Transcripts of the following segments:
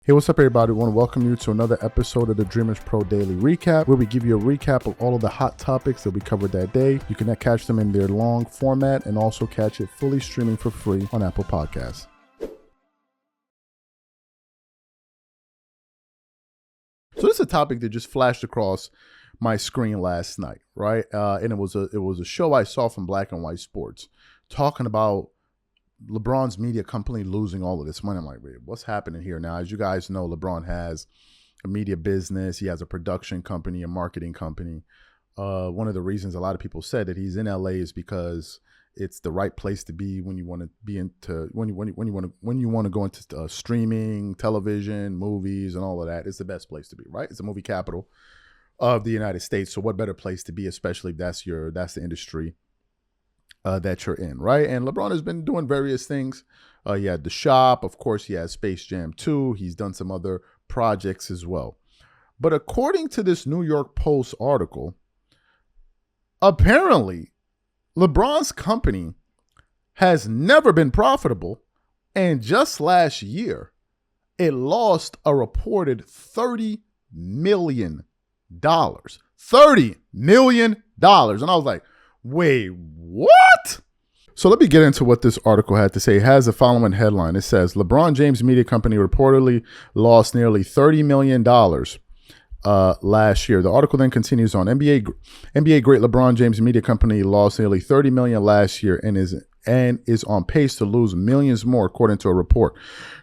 Hey, what's up, everybody? I want to welcome you to another episode of the Dreamers Pro Daily Recap, where we give you a recap of all of the hot topics that we covered that day. You can catch them in their long format and also catch it fully streaming for free on Apple Podcasts. So this is a topic that just flashed across my screen last night, right? And it was a show I saw from Black and White Sports talking about LeBron's media company losing all of this money. I'm like, wait, what's happening here now? As you guys know, LeBron has a media business. He has a production company, a marketing company. One of the reasons a lot of people said that he's in LA is because it's the right place to be when you want to be into when you want to go into streaming, television, movies, and all of that. It's the best place to be, right? It's the movie capital of the United States. So what better place to be, especially if that's the industry that you're in, right? And LeBron has been doing various things. He had The Shop. Of course, he has Space Jam 2. He's done some other projects as well. But according to this New York Post article, apparently LeBron's company has never been profitable. And just last year, it lost a reported $30 million. $30 million. And I was like, wait, what? So let me get into what this article had to say. It has the following headline. It says, LeBron James media company reportedly lost nearly $30 million last year. The article then continues on. NBA great LeBron James media company lost nearly $30 million last year and is on pace to lose millions more, according to a report.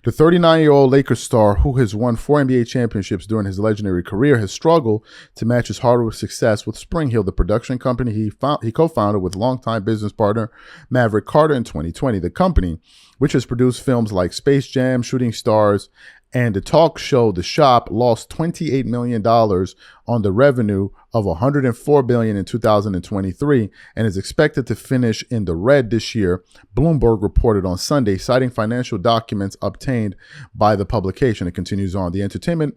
The 39-year-old Lakers star, who has won 4 NBA championships during his legendary career, has struggled to match his hard success with Spring Hill, the production company he co-founded with longtime business partner Maverick Carter in 2020. The company, which has produced films like Space Jam, Shooting Stars, and the talk show The Shop, lost $28 million on the revenue of $104 billion in 2023 and is expected to finish in the red this year, Bloomberg reported on Sunday, citing financial documents obtained by the publication. It continues on. The entertainment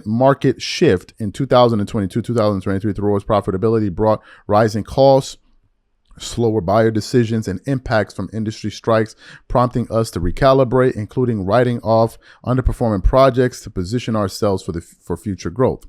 market shift in 2022-2023 towards profitability brought rising costs, slower buyer decisions, and impacts from industry strikes, prompting us to recalibrate, including writing off underperforming projects to position ourselves for future growth.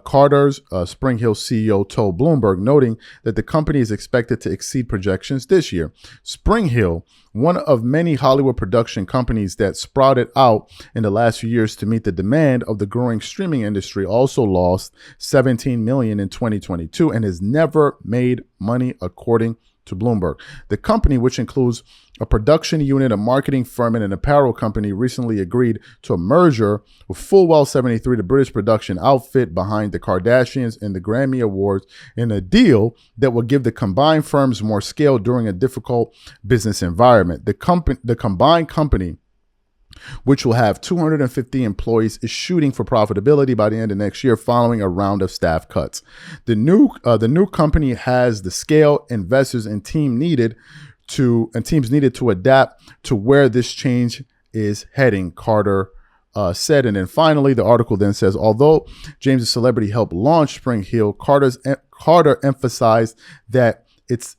Carter's Spring Hill CEO told Bloomberg, noting that the company is expected to exceed projections this year. Spring Hill, one of many Hollywood production companies that sprouted out in the last few years to meet the demand of the growing streaming industry, also lost $17 million in 2022 and has never made money, according to Bloomberg. The company, which includes a production unit, a marketing firm, and an apparel company, recently agreed to a merger with Fullwell 73, the British production outfit behind the Kardashians and the Grammy Awards, in a deal that will give the combined firms more scale during a difficult business environment. The combined company, which will have 250 employees, is shooting for profitability by the end of next year following a round of staff cuts. The new company has the scale, investors, and teams needed to adapt to where this change is heading, Carter said. And then finally, the article then says, although James' celebrity helped launch Spring Hill, Carter emphasized that its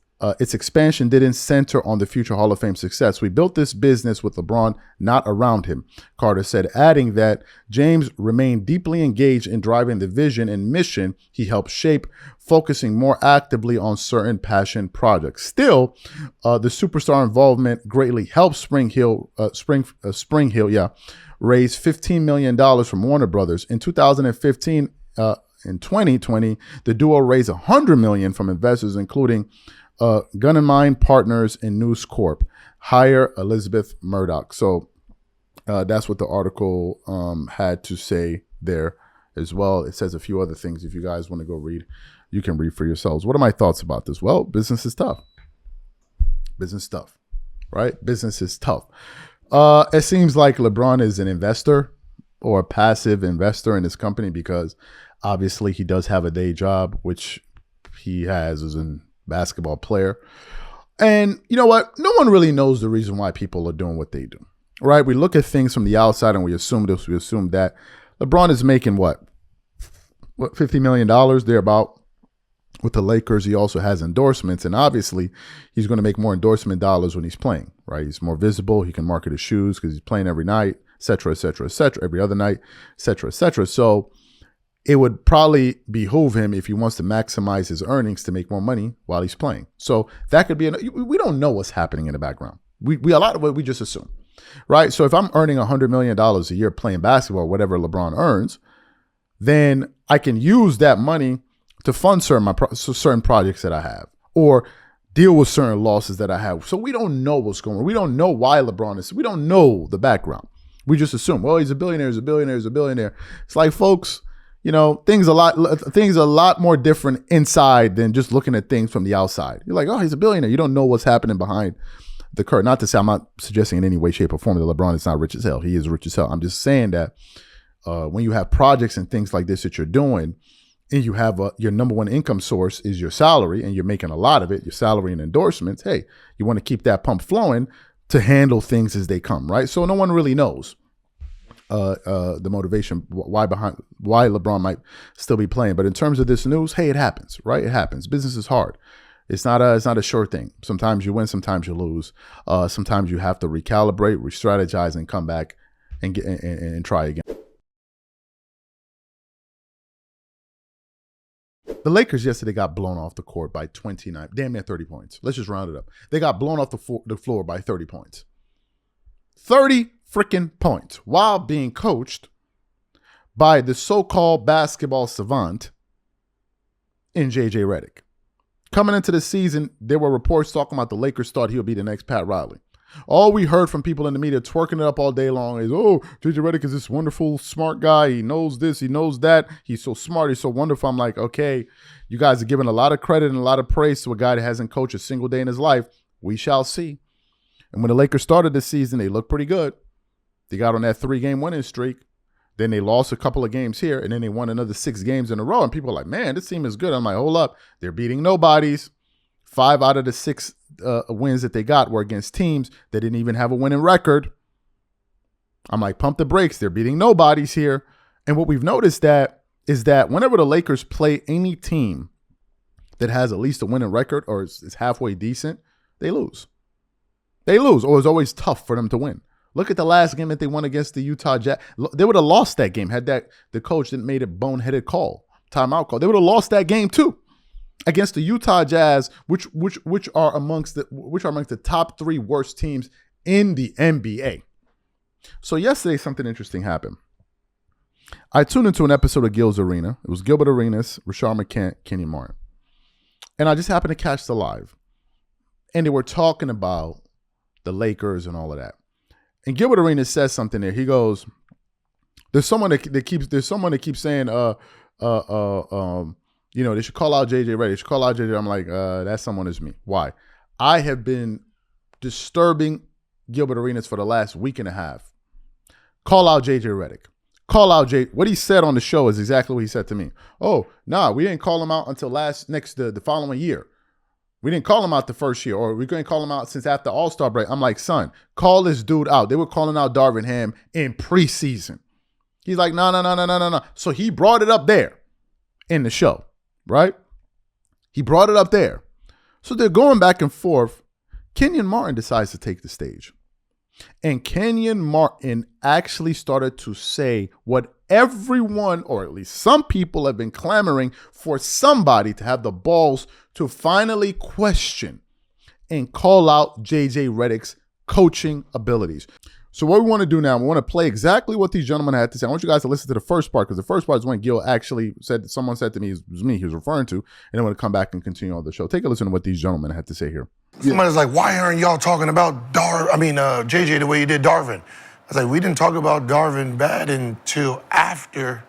expansion didn't center on the future Hall of Fame success. We built this business with LeBron, not around him, Carter said, adding that James remained deeply engaged in driving the vision and mission he helped shape, focusing more actively on certain passion projects. Still, the superstar involvement greatly helped Spring Hill raise $15 million from Warner Brothers. In 2015, in 2020, the duo raised $100 million from investors, including Gun and Mine Partners and News Corp, hire Elizabeth Murdoch. So that's what the article had to say there as well. It says a few other things. If you guys want to go read, you can read for yourselves. What are my thoughts about this? Well, business is tough. Business tough, right? Business is tough. It seems like LeBron is an investor or a passive investor in this company because obviously he does have a day job, which he has as a basketball player. And you know what? No one really knows the reason why people are doing what they do, right? We look at things from the outside and we assume this, we assume that. LeBron is making what $50 million thereabout with the Lakers. He also has endorsements, and obviously he's going to make more endorsement dollars when he's playing, right? He's more visible. He can market his shoes because he's playing every night. et cetera, et cetera, et cetera, every other night, et cetera, et cetera. So it would probably behoove him if he wants to maximize his earnings to make more money while he's playing. So that could be, we don't know what's happening in the background. We a lot of it we just assume, right? So if I'm earning $100 million a year playing basketball, whatever LeBron earns, then I can use that money to fund certain projects that I have or deal with certain losses that I have. So we don't know what's going on. We don't know why LeBron is. We don't know the background. We just assume, well, he's a billionaire, he's a billionaire, he's a billionaire. It's like, folks, you know, things a lot more different inside than just looking at things from the outside. You're like, oh, he's a billionaire. You don't know what's happening behind the curtain. Not to say I'm not suggesting in any way, shape, or form that LeBron is not rich as hell. He is rich as hell. I'm just saying that when you have projects and things like this that you're doing, and you have your number one income source is your salary, and you're making a lot of it, your salary and endorsements, hey, you want to keep that pump flowing to handle things as they come, right? So no one really knows the motivation, why LeBron might still be playing. But in terms of this news, hey, it happens, right? It happens. Business is hard. It's not a sure thing. Sometimes you win, sometimes you lose. Sometimes you have to recalibrate, re-strategize, and come back and try again. The Lakers yesterday got blown off the court by 29, damn near 30 points. Let's just round it up. They got blown off the floor by 30 points. 30 freaking points while being coached by the so-called basketball savant in JJ Redick. Coming into the season, there were reports talking about the Lakers thought he would be the next Pat Riley. All we heard from people in the media twerking it up all day long is, oh, JJ Redick is this wonderful, smart guy. He knows this, he knows that. He's so smart, he's so wonderful. I'm like, okay, you guys are giving a lot of credit and a lot of praise to a guy that hasn't coached a single day in his life. We shall see. And when the Lakers started this season, they looked pretty good. They got on that 3-game winning streak. Then they lost a couple of games here, and then they won another 6 games in a row. And people are like, man, this team is good. I'm like, hold up. They're beating nobodies. 5 out of the 6 wins that they got were against teams that didn't even have a winning record. I'm like, pump the brakes. They're beating nobodies here. And what we've noticed is that whenever the Lakers play any team that has at least a winning record or is halfway decent, they lose. They lose, or it's always tough for them to win. Look at the last game that they won against the Utah Jazz. They would have lost that game had the coach didn't made a boneheaded timeout call. They would have lost that game too against the Utah Jazz, which are amongst the top 3 worst teams in the NBA. So yesterday, something interesting happened. I tuned into an episode of Gills Arena. It was Gilbert Arenas, Rashard McCants, Kenyon Martin, and I just happened to catch the live, and they were talking about the Lakers and all of that. And Gilbert Arenas says something there. He goes, "There's someone that keeps saying, you know, they should call out JJ Redick. They should call out JJ." I'm like, that someone is me. Why? I have been disturbing Gilbert Arenas for the last week and a half. Call out JJ Redick. Call out J. What he said on the show is exactly what he said to me. Oh, nah, we didn't call him out until the following year. We didn't call him out the first year, or we're going to call him out since after All-Star break. I'm like, son, call this dude out. They were calling out Darvin Ham in preseason. He's like, no. So he brought it up there in the show, right? He brought it up there. So they're going back and forth. Kenyon Martin decides to take the stage. And Kenyon Martin actually started to say what everyone, or at least some people, have been clamoring for somebody to have the balls to finally question and call out JJ Redick's coaching abilities. So what we want to do now, we want to play exactly what these gentlemen had to say. I want you guys to listen to the first part, because the first part is when Gil actually said, someone said to me, it was me he was referring to, and then we're going to come back and continue on the show. Take a listen to what these gentlemen had to say here. Somebody's like, why aren't y'all talking about JJ the way you did Darvin? I was like, we didn't talk about Darvin bad until after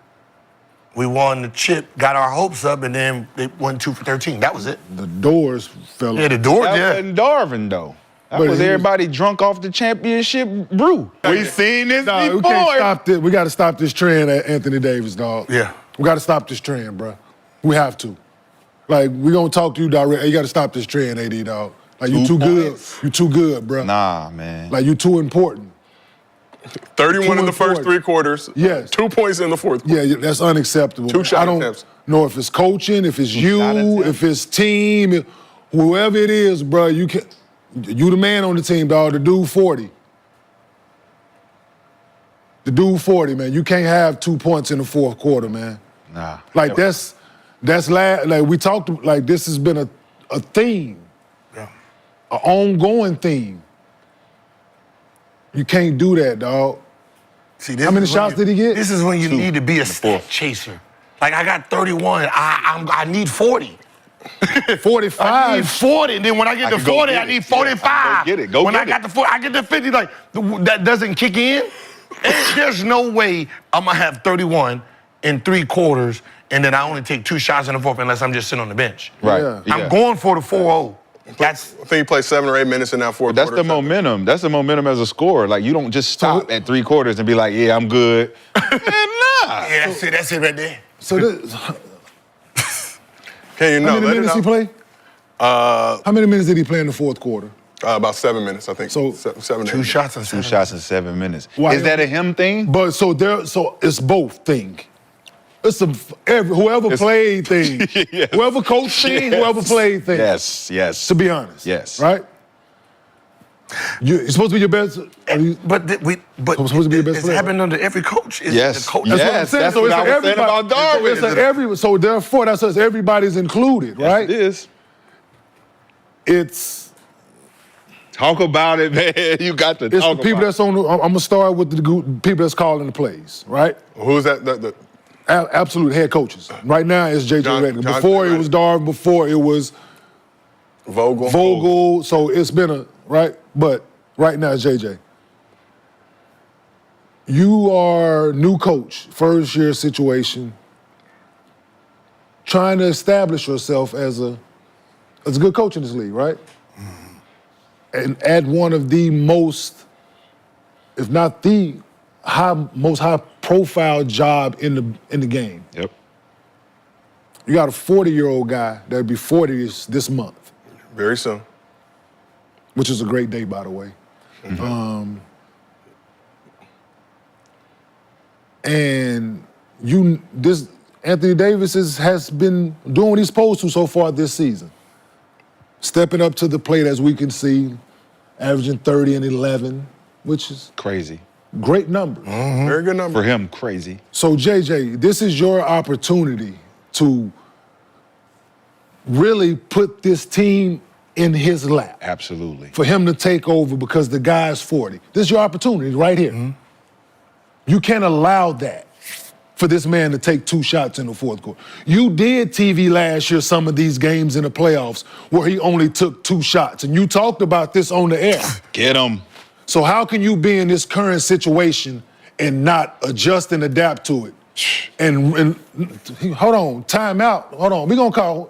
we won the chip, got our hopes up, and then they won 2 for 13. That was it. The doors fell off. Yeah, the doors, That yeah. wasn't Darvin, though. That was everybody drunk off the championship brew. We seen this before. We can't stop this. We got to stop this trend at Anthony Davis, dog. Yeah. We got to stop this trend, bro. We have to. Like, we going to talk to you direct. You got to stop this trend, AD, dog. Like, you too good. You too good, bro. Nah, man. Like, you too important. 31 in the first 3 quarters. Yes. 2 points in the fourth quarter. Yeah, that's unacceptable. 2 shot I don't attempts. know if it's coaching, if it's you, if it's team, whoever it is, bro. You the man on the team, dog. The dude 40. The dude 40, man. You can't have 2 points in the fourth quarter, man. Nah. Like that's like we talked, like this has been a theme. Yeah. An ongoing theme. You can't do that, dog. See, how many shots did he get? This is when you need to be a stat chaser. Like, I got 31. I need 40. 45. I need 40. And then when I get to 40, I need 45. Yeah, go get it. When I got to 40, I get to 50. Like, that doesn't kick in. There's no way I'm going to have 31 in 3 quarters and then I only take 2 shots in the fourth unless I'm just sitting on the bench. Right. Yeah. I'm going for the 4-0. I think he played 7 or 8 minutes in that fourth That's quarter. the momentum. That's the momentum as a scorer. Like, you don't just stop at 3 quarters and be like, yeah, I'm good. Man, nah. Yeah, that's it right there. So this, Can you how know? many minutes he play? How many minutes did he play in the fourth quarter? About 7 minutes, I think. So, 7 2 shots in 2 shots in 7 minutes. Why- Is that a him thing? But so it's both thing. It's whoever played thing. Yes. Whoever coached thing, whoever played thing. Yes. To be honest. Yes. Right? You're supposed to be your best. But supposed to be your best it's player. happened under every coach. It's Yes. The coach. Yes. That's what I'm saying. That's So what it's I was saying about Darvin. So therefore, that's what everybody's included, right? It is. It's Talk about it, man. You got to the talk people about that's on. I'm gonna start with the people that's calling the plays, right? Who's that? Absolute head coaches. Right now, it's JJ Redick. John Before it Redick. was Darvin. Before it was Vogel. So it's been right, but right now it's JJ. You are new coach, first year situation, trying to establish yourself as a good coach in this league, right? And at one of the most, if not the most high profile job in the game. Yep. You got a 40-year-old guy that'll be 40 this month, Very soon. which is a great day, by the way. And Anthony Davis has been doing what he's supposed to so far this season. Stepping up to the plate, as we can see, averaging 30 and 11, which is Crazy. great numbers. Very good number. For him, crazy. So, JJ, this is your opportunity to really put this team in his lap. Absolutely. For him to take over because the guy's 40. This is your opportunity right here. You can't allow that for this man to take 2 shots in the fourth quarter. You did TV last year some of these games in the playoffs where he only took 2 shots, and you talked about this on the air. Get him. So how can you be in this current situation and not adjust and adapt to it? And hold on, time out. Hold on,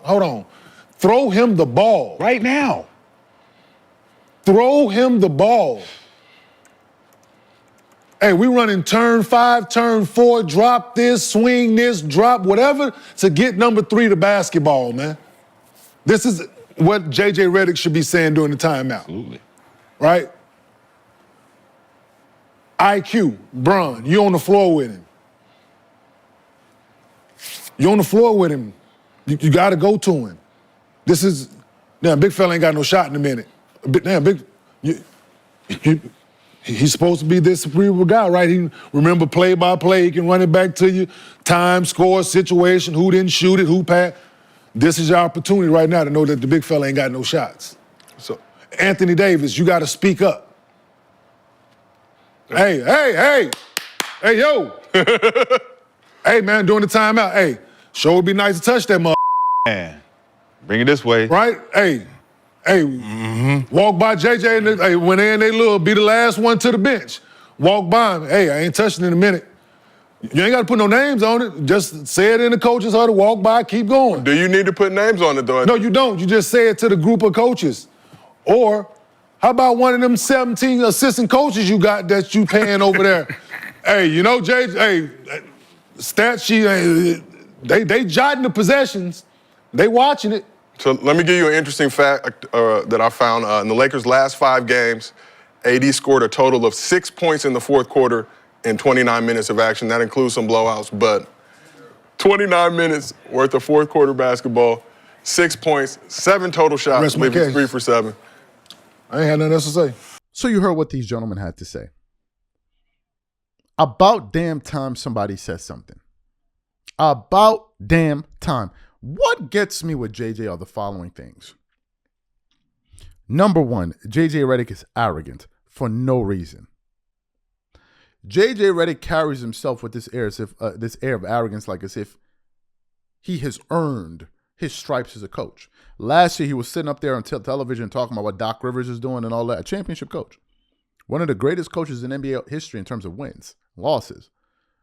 hold on. Throw him the ball. Right now. Throw him the ball. Hey, we running turn 5, turn 4, drop this, swing this, drop whatever to get number 3 to basketball, man. This is what JJ Redick should be saying during the timeout. Absolutely. Right? IQ, Bron, you on the floor with him. You on the floor with him. You got to go to him. This is, big fella ain't got no shot in a minute. He's supposed to be this cerebral guy, right? He remember play by play. He can run it back to you. Time, score, situation, who didn't shoot it, who passed. This is your opportunity right now to know that the big fella ain't got no shots. So, Anthony Davis, you got to speak up. Hey, yo. Hey, man, during the timeout, hey, sure would be nice to touch that mother. Man, bring it this way. Right? Hey, walk by JJ and when they in they little, be the last one to the bench. Walk by him. Hey, I ain't touching in a minute. You ain't got to put no names on it. Just say it in the coach's huddle, walk by, keep going. Do you need to put names on it, though? No, you don't. You just say it to the group of coaches. Or how about one of them 17 assistant coaches you got that you paying over there? Hey, you know, JJ, stat sheet, they jotting the possessions. They watching it. So let me give you an interesting fact that I found. In the Lakers' last 5 games, AD scored a total of 6 points in the fourth quarter in 29 minutes of action. That includes some blowouts, but 29 minutes worth of fourth quarter basketball, 6 points, 7 total shots, leaving 3 for 7. I ain't had nothing else to say. So you heard what these gentlemen had to say. About damn time somebody says something. About damn time. What gets me with JJ are the following things. Number one, JJ Redick is arrogant for no reason. JJ Redick carries himself with this air of arrogance, like as if he has earned his stripes as a coach. Last year, he was sitting up there on television talking about what Doc Rivers is doing and all that. A championship coach. One of the greatest coaches in NBA history in terms of wins, losses.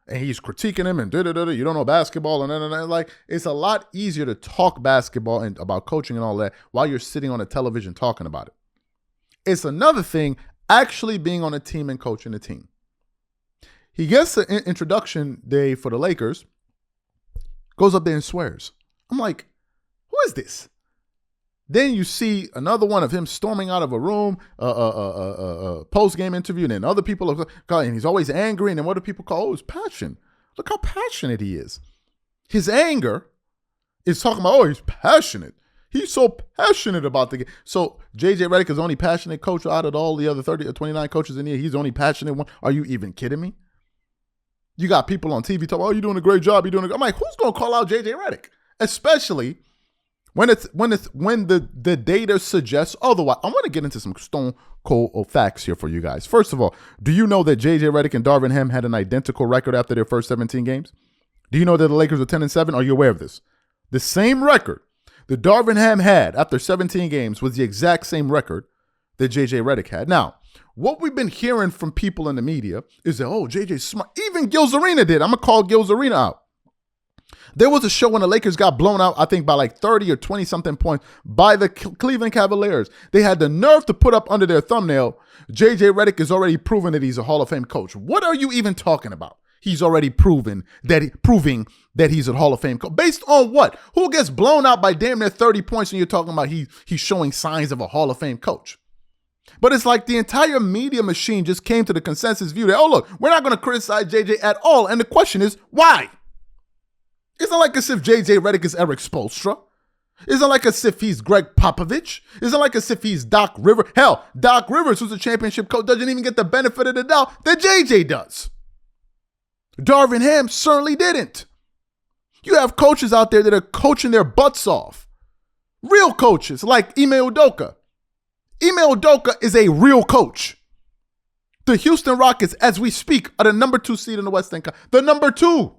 And he's critiquing him and you don't know basketball and like, it's a lot easier to talk basketball and about coaching and all that while you're sitting on a television talking about it. It's another thing actually being on a team and coaching a team. He gets the introduction day for the Lakers, goes up there and swears. I'm like, who is this? Then you see another one of him storming out of a room, post-game interview, and then other people are calling, and he's always angry, and then what do people call? Oh, his passion. Look how passionate he is. His anger is talking about, oh, he's passionate. He's so passionate about the game. So JJ Redick is the only passionate coach out of all the other 30 or 29 coaches in here. He's the only passionate one. Are you even kidding me? You got people on TV talking, oh, you're doing a great job. I'm like, who's going to call out JJ Redick? Especially when the data suggests otherwise. I want to get into some stone cold facts here for you guys. First of all, do you know that JJ Redick and Darvin Ham had an identical record after their first 17 games? Do you know that the Lakers were 10-7? Are you aware of this? The same record that Darvin Ham had after 17 games was the exact same record that JJ Redick had. Now, what we've been hearing from people in the media is that, oh, JJ's smart. Even Gills Arena did. I'm going to call Gills Arena out. There was a show when the Lakers got blown out, I think by like 30 or 20-something points by the Cleveland Cavaliers. They had the nerve to put up under their thumbnail, JJ Redick is already proven that he's a Hall of Fame coach. What are you even talking about? He's already proving that he's a Hall of Fame coach. Based on what? Who gets blown out by damn near 30 points and you're talking about he's showing signs of a Hall of Fame coach? But it's like the entire media machine just came to the consensus view that, oh, look, we're not going to criticize JJ at all. And the question is, why? It's not like as if JJ Redick is Eric Spoelstra. It's not like as if he's Greg Popovich. It's not like as if he's Doc Rivers. Hell, Doc Rivers, who's a championship coach, doesn't even get the benefit of the doubt that JJ does. Darvin Ham certainly didn't. You have coaches out there that are coaching their butts off. Real coaches like Ime Udoka. Ime Udoka is a real coach. The Houston Rockets, as we speak, are the number 2 seed in the Western Conference. The number 2.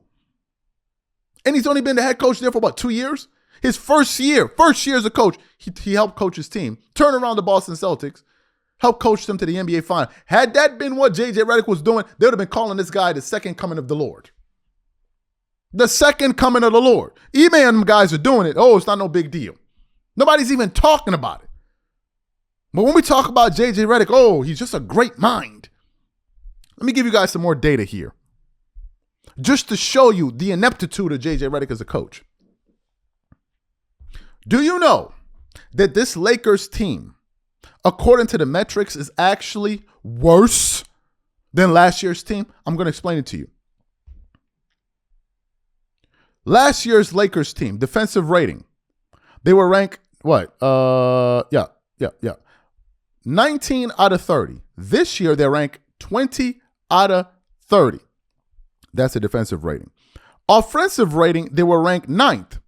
And he's only been the head coach there for, 2 years? His first year as a coach, he helped coach his team, turn around the Boston Celtics, helped coach them to the NBA Final. Had that been what JJ Redick was doing, they would have been calling this guy the second coming of the Lord. The second coming of the Lord. Ime and them guys are doing it. Oh, it's not no big deal. Nobody's even talking about it. But when we talk about JJ Redick, oh, he's just a great mind. Let me give you guys some more data here, just to show you the ineptitude of JJ Redick as a coach. Do you know that this Lakers team, according to the metrics, is actually worse than last year's team? I'm going to explain it to you. Last year's Lakers team, defensive rating, they were ranked, 19 out of 30. This year, they're ranked 20 out of 30. That's a defensive rating. Offensive rating, they were ranked 9th.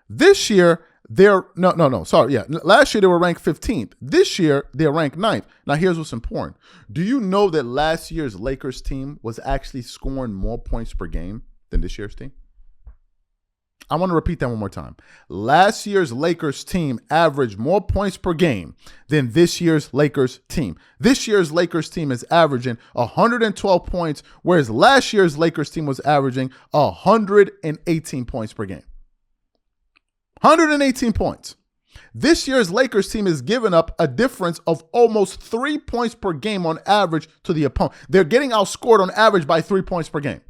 This year, last year, they were ranked 15th. This year, they're ranked 9th. Now, here's what's important. Do you know that last year's Lakers team was actually scoring more points per game than this year's team? I want to repeat that one more time. Last year's Lakers team averaged more points per game than this year's Lakers team. This year's Lakers team is averaging 112 points, whereas last year's Lakers team was averaging 118 points per game. 118 points. This year's Lakers team is giving up a difference of almost 3 points per game on average to the opponent. They're getting outscored on average by 3 points per game.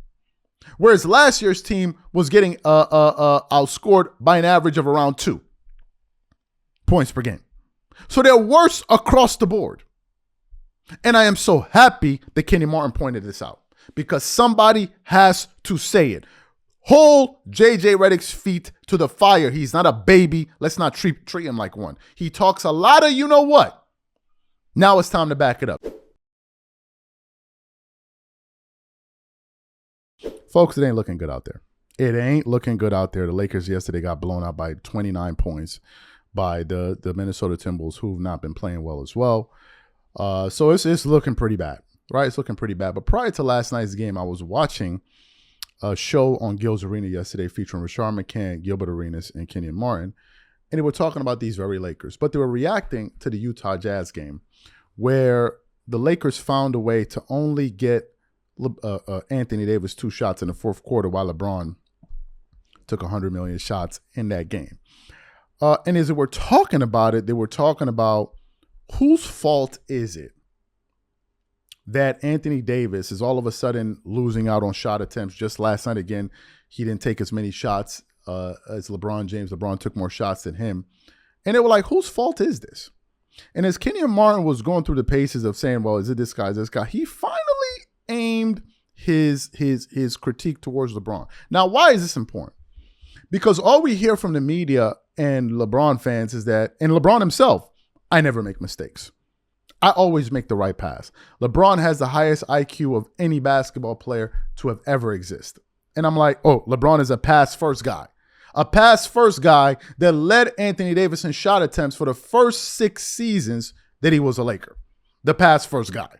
Whereas last year's team was getting outscored by an average of around 2 points per game. So they're worse across the board. And I am so happy that Kenyon pointed this out, because somebody has to say it. Hold JJ Redick's feet to the fire. He's not a baby. Let's not treat him like one. He talks a lot of you know what. Now it's time to back it up. Folks, it ain't looking good out there. It ain't looking good out there. The Lakers yesterday got blown out by 29 points by the Minnesota Timberwolves, who've not been playing well as well. So it's looking pretty bad, right? It's looking pretty bad. But prior to last night's game, I was watching a show on Gills Arena yesterday featuring Rashard McCann, Gilbert Arenas, and Kenyon Martin. And they were talking about these very Lakers. But they were reacting to the Utah Jazz game where the Lakers found a way to only get Anthony Davis 2 shots in the fourth quarter while LeBron took 100 million shots in that game. And as they were talking about it, they were talking about whose fault is it that Anthony Davis is all of a sudden losing out on shot attempts. Just last night, again, he didn't take as many shots as LeBron James. LeBron took more shots than him. And they were like, whose fault is this? And as Kenyon Martin was going through the paces of saying, well, is it this guy, is this guy? He finally aimed his critique towards LeBron. Now, why is this important? Because all we hear from the media and LeBron fans is that, and LeBron himself, I never make mistakes. I always make the right pass. LeBron has the highest IQ of any basketball player to have ever existed. And I'm like, oh, LeBron is a pass-first guy. A pass-first guy that led Anthony Davis in shot attempts for the first 6 seasons that he was a Laker. The pass-first guy,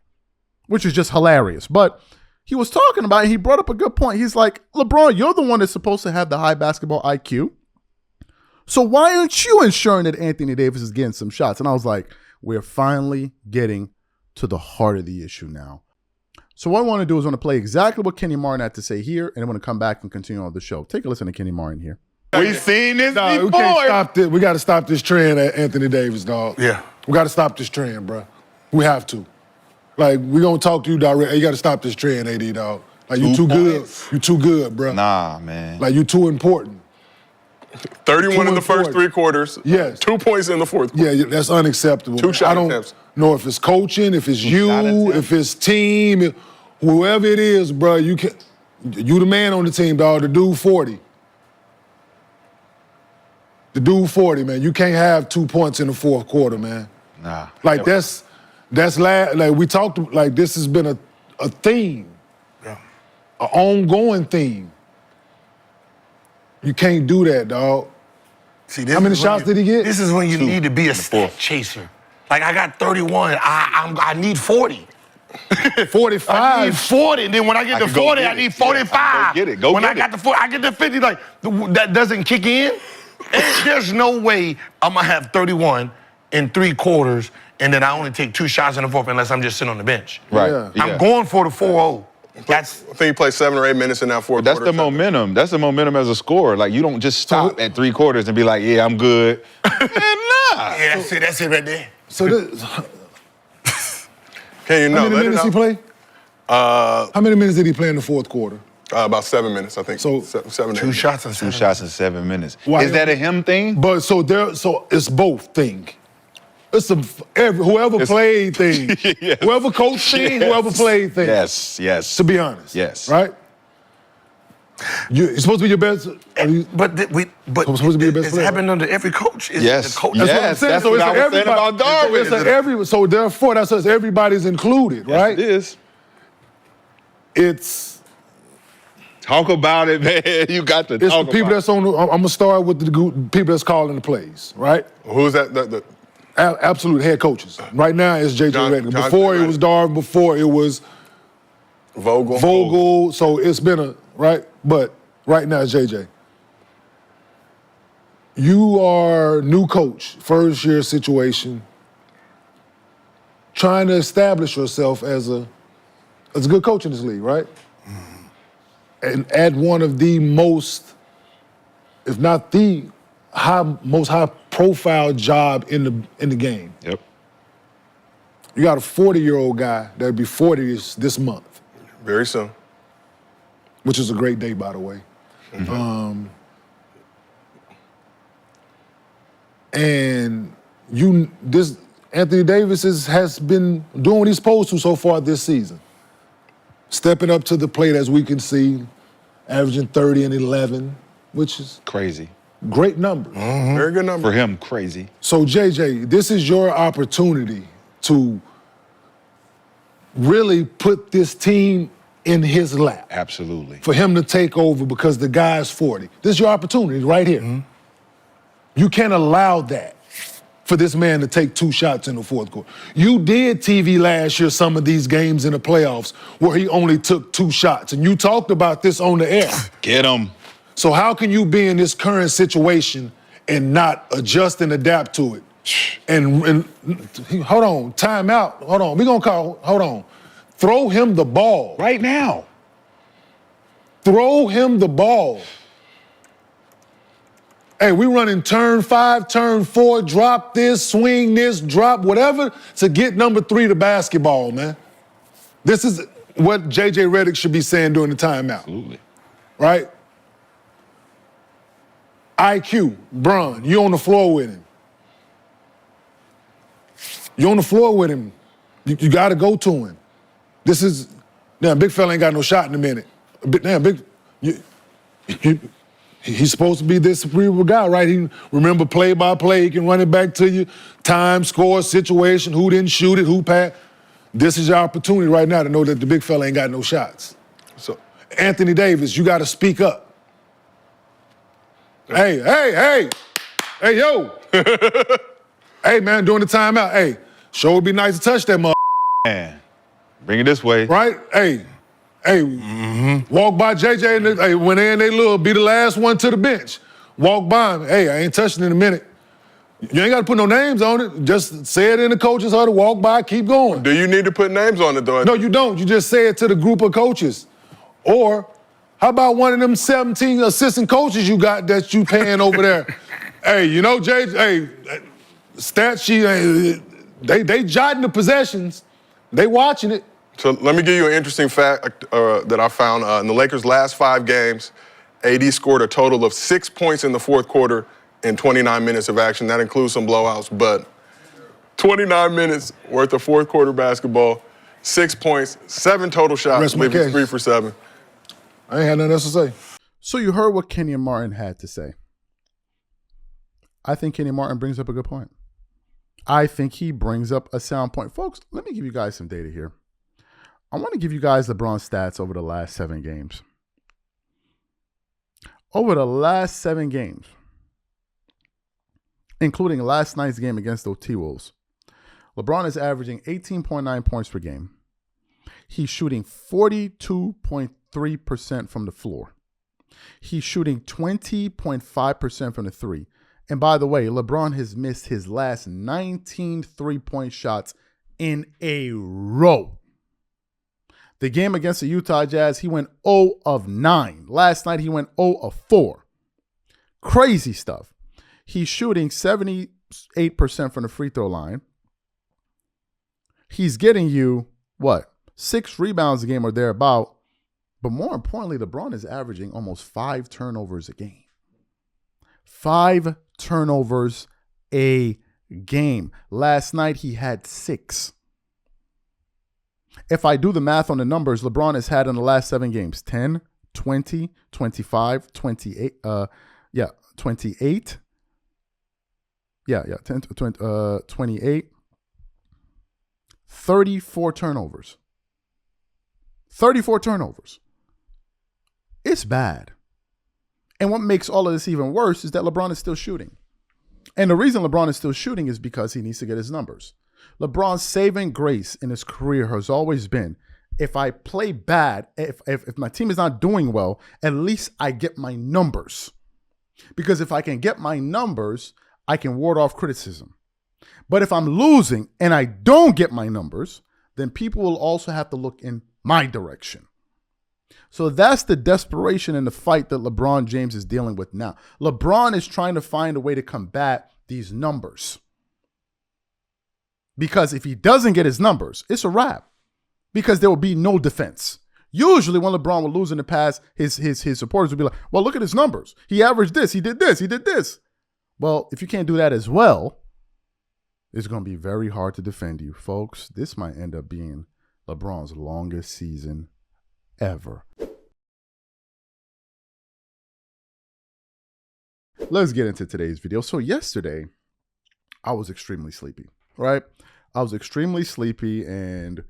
which is just hilarious. But he was talking about it. He brought up a good point. He's like, LeBron, you're the one that's supposed to have the high basketball IQ. So why aren't you ensuring that Anthony Davis is getting some shots? And I was like, we're finally getting to the heart of the issue now. So what I want to do is I want to play exactly what Kenyon Martin had to say here, and I'm going to come back and continue on the show. Take a listen to Kenyon Martin here. We seen this before. We can't stop this. We got to stop this trend at Anthony Davis, dog. Yeah. We got to stop this trend, bro. We have to. Like, we going to talk to you direct. You got to stop this trend, AD, dog. Like, you too good. You too good, bro. Nah, man. Like, you too important. 31 in the first 3 quarters. Yes. 2 points in the fourth quarter. Yeah, that's unacceptable. 2 shot attempts. I don't know if it's coaching, if it's you, if it's team, whoever it is, bro. You the man on the team, dog. The dude 40. The dude 40, man. You can't have 2 points in the fourth quarter, man. Nah. Like that's like we talked. Like this has been a theme, an ongoing theme. You can't do that, dog. See, how many shots did he get? This is when you need to be a stat chaser. Like, I got 31. I need 40. 45. I need 40. And then when I get to 40, I need 45. Yeah, go get it. When I got to 40, I get to 50. Like, that doesn't kick in. There's no way I'm going to have 31 in 3 quarters and then I only take 2 shots in the fourth unless I'm just sitting on the bench. Right. Yeah. I'm going for the 4-0. I think he played 7 or 8 minutes in that fourth That's quarter. the momentum. That's the momentum as a scorer. Like, you don't just stop at 3 quarters and be like, yeah, I'm good. Man, nah. Yeah, that's it right there. So this, Can you know? how many minutes he play? How many minutes did he play in the fourth quarter? About 7 minutes, I think. So 7 2 shots in 7 2 shots in 7 minutes. Why- Is that a him thing? But so it's both thing. It's whoever played thing. Yes. Whoever coached thing, whoever played thing. Yes. To be honest. Yes. Right? You're supposed to be your best. But supposed to be your best it's player. happened under every coach. Yes. The coach. That's what I'm Yes, saying. that's So what it's I was saying about Darwin. So therefore, that's what everybody's included, right? Yes, it is. It's Talk about it, man. You got to the talk people about that's on. I'm gonna start with the people that's calling the plays, right? Who's that? Absolute head coaches. Right now it's JJ Redick. Before it was Darwin. Before it was Vogel. So it's been right, but right now it's JJ. You are new coach, first year situation, trying to establish yourself as a good coach in this league, right? And at one of the most, if not the most high-profile job in the game. Yep. You got a 40-year-old guy that'll be 40 this month. Very soon. Which is a great day, by the way. Mm-hmm. And Anthony Davis has been doing what he's supposed to so far this season. Stepping up to the plate, as we can see, averaging 30 and 11, which is crazy. Great number. Mm-hmm. Very good number. For him, crazy. So, JJ, this is your opportunity to really put this team in his lap. Absolutely. For him to take over because the guy's 40. This is your opportunity right here. Mm-hmm. You can't allow that for this man to take 2 shots in the fourth quarter. You did TV last year some of these games in the playoffs where he only took 2 shots, and you talked about this on the air. Get him. So how can you be in this current situation and not adjust and adapt to it? And hold on, time out. Hold on, hold on. Throw him the ball. Right now. Throw him the ball. Hey, we running turn 5, turn 4, drop this, swing this, drop whatever to get number 3 to basketball, man. This is what JJ Redick should be saying during the timeout. Absolutely. Right? IQ, Bron, you on the floor with him. You on the floor with him. You got to go to him. This is, damn, big fella ain't got no shot in a minute. Damn, he's supposed to be this cerebral guy, right? He remember play by play. He can run it back to you. Time, score, situation, who didn't shoot it, who passed. This is your opportunity right now to know that the big fella ain't got no shots. So, Anthony Davis, you got to speak up. Hey, yo. Hey, man, during the timeout, hey, sure would be nice to touch that mother. Man, bring it this way. Right? Hey, walk by JJ, and when they in they little, be the last one to the bench. Walk by him. Hey, I ain't touching in a minute. You ain't got to put no names on it. Just say it in the coaches' huddle, walk by, keep going. Do you need to put names on it, though? No, you don't. You just say it to the group of coaches. Or how about one of them 17 assistant coaches you got that you paying over there? Hey, you know, JJ, hey, stat sheet, they jotting the possessions. They watching it. So let me give you an interesting fact that I found. In the Lakers' last 5 games, AD scored a total of 6 points in the fourth quarter in 29 minutes of action. That includes some blowouts, but 29 minutes worth of fourth quarter basketball, 6 points, 7 total shots, leaving 3 for 7. I ain't had nothing else to say. So you heard what Kenyon Martin had to say. I think Kenyon Martin brings up a good point. I think he brings up a sound point. Folks, let me give you guys some data here. I want to give you guys LeBron stats over the last 7 games. Over the last 7 games, including last night's game against the T-Wolves, LeBron is averaging 18.9 points per game. He's shooting 42.3% from the floor. He's shooting 20.5% from the 3. And by the way, LeBron has missed his last 19 3-point shots in a row. The game against the Utah Jazz, he went 0 of 9. Last night, he went 0 of 4. Crazy stuff. He's shooting 78% from the free throw line. He's getting you, 6 rebounds a game or thereabout. But more importantly, LeBron is averaging almost 5 turnovers a game. 5 turnovers a game. Last night, he had 6. If I do the math on the numbers, LeBron has had in the last 7 games, 10, 20, 25, 28, 28. 10, 20, 28. 34 turnovers. 34 turnovers. It's bad. And what makes all of this even worse is that LeBron is still shooting. And the reason LeBron is still shooting is because he needs to get his numbers. LeBron's saving grace in his career has always been, if I play bad, if my team is not doing well, at least I get my numbers. Because if I can get my numbers, I can ward off criticism. But if I'm losing and I don't get my numbers, then people will also have to look in my direction. So that's the desperation and the fight that LeBron James is dealing with now. LeBron is trying to find a way to combat these numbers. Because if he doesn't get his numbers, it's a wrap. Because there will be no defense. Usually when LeBron will lose in the past, his supporters will be like, well, look at his numbers. He averaged this, he did this, he did this. Well, if you can't do that as well, it's going to be very hard to defend you. Folks, this might end up being LeBron's longest season ever. Let's get into today's video. So yesterday, I was extremely sleepy, right? I was extremely sleepy, and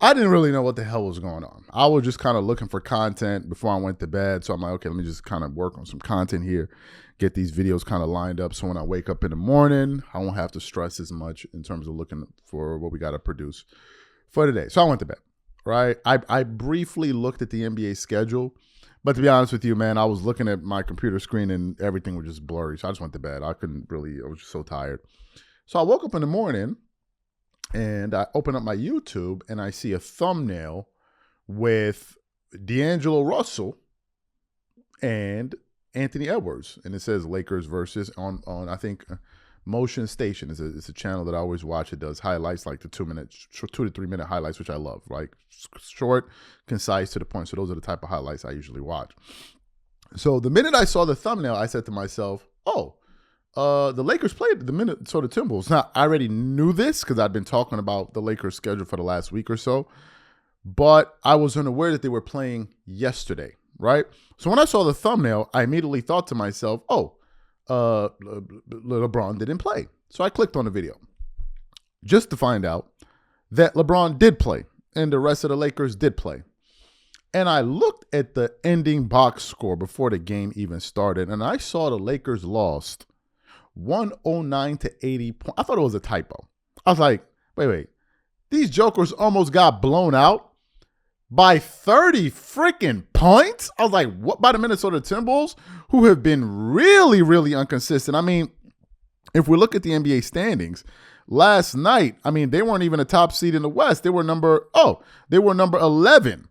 I didn't really know what the hell was going on. I was just kind of looking for content before I went to bed. So I'm like, okay, let me just kind of work on some content here, get these videos kind of lined up. So when I wake up in the morning, I won't have to stress as much in terms of looking for what we got to produce for today. So I went to bed, right? I briefly looked at the NBA schedule, but to be honest with you, man, I was looking at my computer screen and everything was just blurry. So I just went to bed. I was just so tired. So I woke up in the morning and I open up my YouTube and I see a thumbnail with D'Angelo Russell and Anthony Edwards. And it says Lakers versus on I think, Motion Station. It's a channel that I always watch. It does highlights, like the 2 to 3 minute highlights, which I love. Like short, concise, to the point. So those are the type of highlights I usually watch. So the minute I saw the thumbnail, I said to myself, the Lakers played the Minnesota Timberwolves. Now, I already knew this because I'd been talking about the Lakers schedule for the last week or so, but I was unaware that they were playing yesterday, right? So when I saw the thumbnail, I immediately thought to myself, LeBron didn't play. So I clicked on the video just to find out that LeBron did play and the rest of the Lakers did play. And I looked at the ending box score before the game even started, and I saw the Lakers lost 109 to 80 points. I thought it was a typo. I was like, wait. These jokers almost got blown out by 30 freaking points? I was like, what? By the Minnesota Timberwolves, who have been really, really inconsistent. I mean, if we look at the NBA standings, last night, I mean, they weren't even a top seed in the West. They were number 11,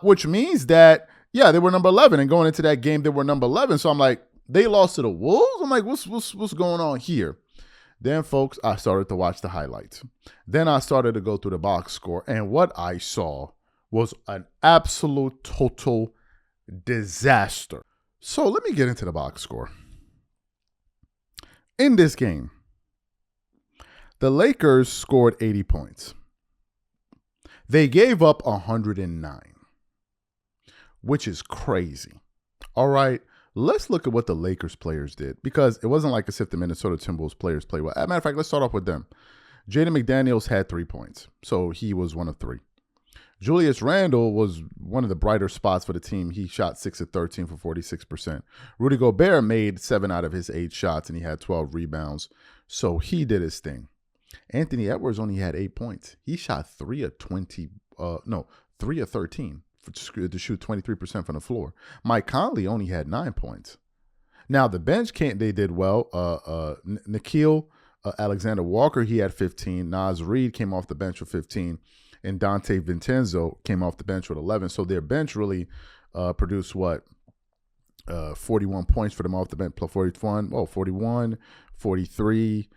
which means that, they were number 11. And going into that game, they were number 11. So I'm like, they lost to the Wolves? I'm like, what's going on here? Then, folks, I started to watch the highlights. Then I started to go through the box score. And what I saw was an absolute total disaster. So let me get into the box score. In this game, the Lakers scored 80 points. They gave up 109, which is crazy. All right. Let's look at what the Lakers players did, because it wasn't like as if the Minnesota Timberwolves players played well. As a matter of fact, let's start off with them. Jaden McDaniels had 3 points, so he was 1 of 3. Julius Randle was one of the brighter spots for the team. He shot 6 of 13 for 46%. Rudy Gobert made 7 out of his 8 shots, and he had 12 rebounds, so he did his thing. Anthony Edwards only had 8 points. He shot 3 of 13 to shoot 23% from the floor. Mike Conley only had 9 points. Now, the bench they did well. Nikhil Alexander Walker, he had 15. Naz Reid came off the bench with 15. And Dante Vincenzo came off the bench with 11. So their bench really produced 41 points for them off the bench, plus 41, 43,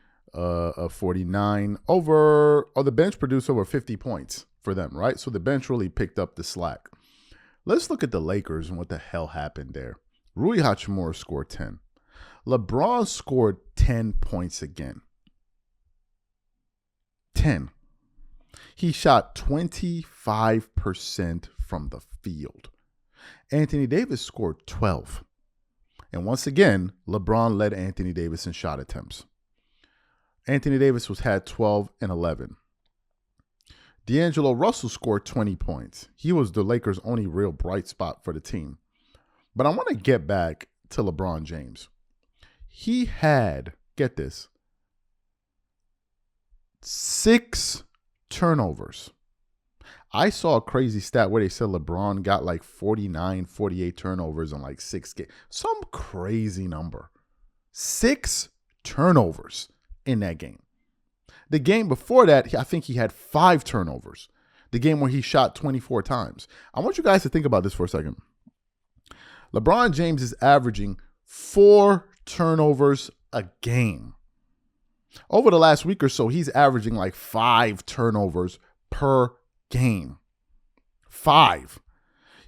49. The bench produced over 50 points for them, right? So the bench really picked up the slack. Let's look at the Lakers and what the hell happened there. Rui Hachimura scored 10. LeBron scored 10 points again. 10. He shot 25% from the field. Anthony Davis scored 12. And once again, LeBron led Anthony Davis in shot attempts. Anthony Davis had 12 and 11. D'Angelo Russell scored 20 points. He was the Lakers' only real bright spot for the team. But I want to get back to LeBron James. He had, get this, 6 turnovers. I saw a crazy stat where they said LeBron got like 49, 48 turnovers in like 6 games. Some crazy number. 6 turnovers in that game. The game before that, I think he had 5 turnovers. The game where he shot 24 times. I want you guys to think about this for a second. LeBron James is averaging 4 turnovers a game. Over the last week or so, he's averaging like 5 turnovers per game. 5.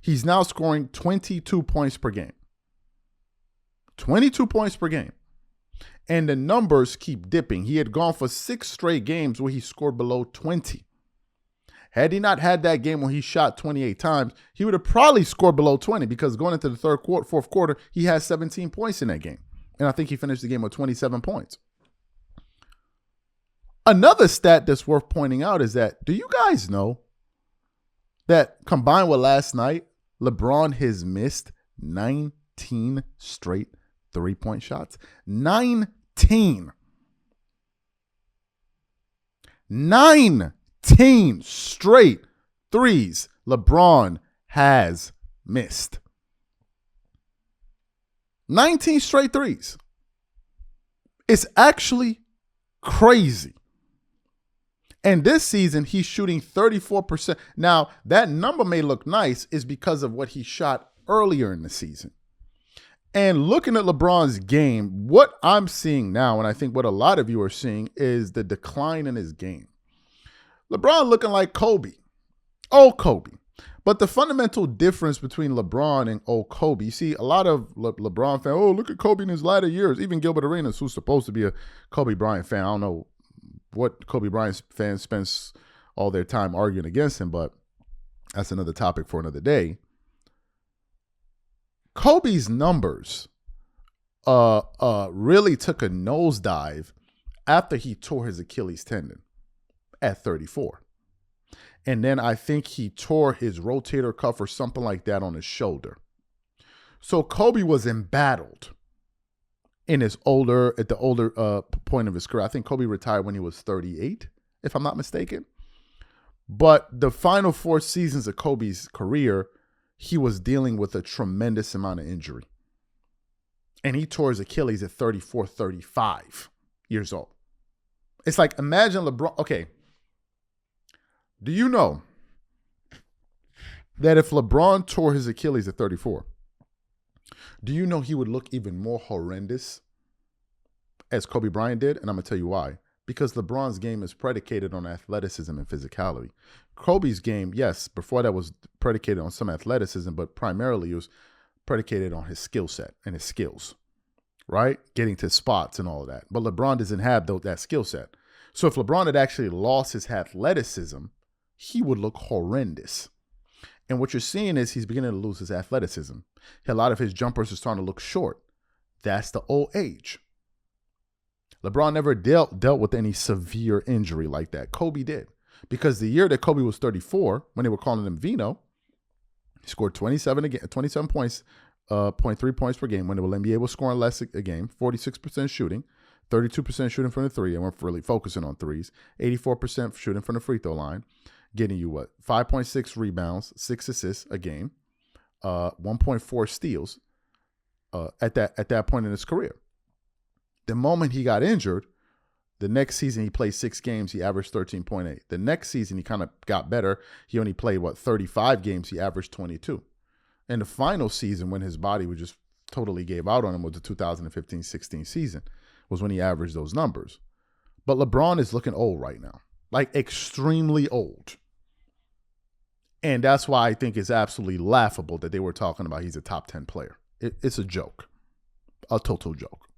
He's now scoring 22 points per game. 22 points per game. And the numbers keep dipping. He had gone for 6 straight games where he scored below 20. Had he not had that game where he shot 28 times, he would have probably scored below 20, because going into the fourth quarter, he had 17 points in that game. And I think he finished the game with 27 points. Another stat that's worth pointing out is that, do you guys know that combined with last night, LeBron has missed 19 straight three-point shots? 19 straight threes LeBron has missed. 19 straight threes. It's actually crazy. And this season, he's shooting 34%. Now, that number may look nice is because of what he shot earlier in the season. And looking at LeBron's game, what I'm seeing now, and I think what a lot of you are seeing, is the decline in his game. LeBron looking like Kobe. Old Kobe. But the fundamental difference between LeBron and old Kobe, you see a lot of LeBron fans, oh, look at Kobe in his latter years. Even Gills Arena, who's supposed to be a Kobe Bryant fan. I don't know what Kobe Bryant fans spends all their time arguing against him, but that's another topic for another day. Kobe's numbers really took a nosedive after he tore his Achilles tendon at 34. And then I think he tore his rotator cuff or something like that on his shoulder. So Kobe was embattled at the older point of his career. I think Kobe retired when he was 38, if I'm not mistaken. But the final 4 seasons of Kobe's career, he was dealing with a tremendous amount of injury. And he tore his Achilles at 34, 35 years old. It's like, imagine LeBron. Okay. Do you know that if LeBron tore his Achilles at 34, do you know he would look even more horrendous as Kobe Bryant did? And I'm going to tell you why. Because LeBron's game is predicated on athleticism and physicality. Kobe's game, yes, before that was predicated on some athleticism, but primarily it was predicated on his skill set and his skills, right? Getting to spots and all of that. But LeBron doesn't have that skill set. So if LeBron had actually lost his athleticism, he would look horrendous. And what you're seeing is he's beginning to lose his athleticism. A lot of his jumpers are starting to look short. That's the old age. LeBron never dealt with any severe injury like that. Kobe did. Because the year that Kobe was 34, when they were calling him Vino, he scored 27 points, 0.3 points per game. When the NBA was scoring less a game, 46% shooting, 32% shooting from the three, and we're really focusing on threes, 84% shooting from the free throw line, getting you 5.6 rebounds, 6 assists a game, 1.4 steals at that point in his career. The moment he got injured, the next season he played 6 games, he averaged 13.8. The next season he kind of got better. He only played 35 games, he averaged 22. And the final season, when his body was just totally gave out on him, was the 2015-16 season, was when he averaged those numbers. But LeBron is looking old right now, like extremely old. And that's why I think it's absolutely laughable that they were talking about he's a top 10 player. It's a joke, a total joke.